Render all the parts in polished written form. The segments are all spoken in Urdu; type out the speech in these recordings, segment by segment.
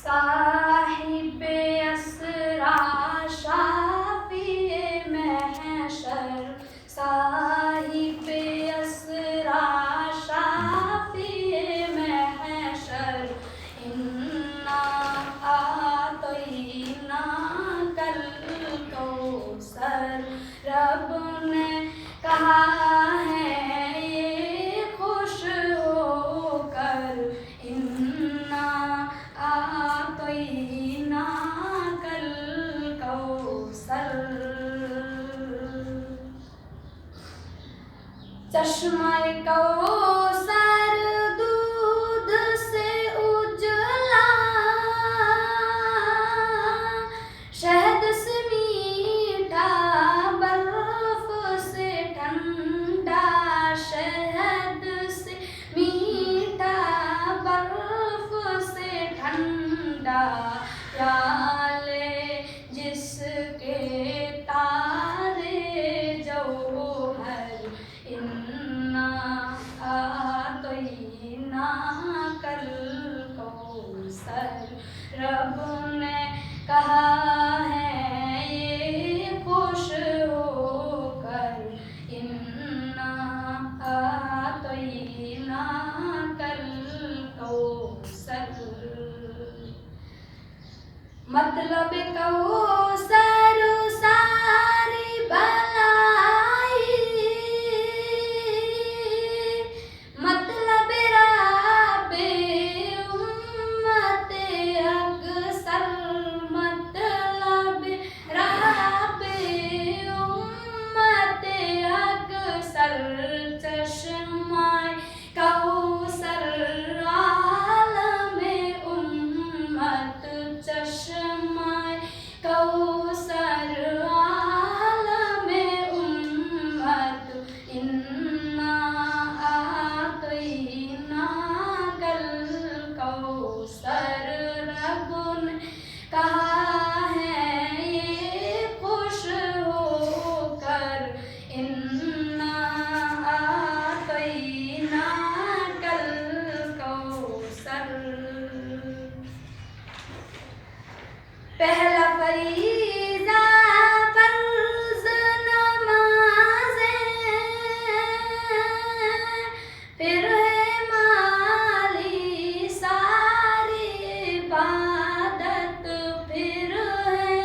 صاحب اسرا شافی محشر، صاحب اسرا شافی محشر، انا اعطیناک الکوثر۔ رب نے کہا ہے یہ خوش ہو کر، انا اعطیناک الکوثر۔ چشمہ کوثر دودھ سے اجلا، شہد سے میٹھا، برف سے ٹھنڈا، شہد سے میٹھا، برف سے ٹھنڈا، پیالے جس کے تارے جوہر، انا اعطیناک الکوثر۔ رب نے کہا ہے یہ خوش ہو کر، انا اعطیناک الکوثر۔ مطلب کوثر ساری بلائی، مطلب رب امت اکثر، مطلب رب امت اکثر، چشمہ کوثر عالم امت، چشمہ کوثر عالم امت، انا اعطیناک الکوثر۔ رب نے کہا ہے یہ خوش ہو کر، انا اعطیناک الکوثر۔ پہلا فریضہ فرض نمازیں، پھر ہے مالی ساری عبادت، پھر ہے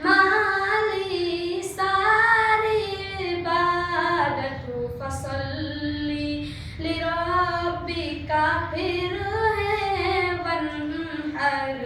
مالی ساری عبادت، فصلی لربک، پھر ہے وانحر،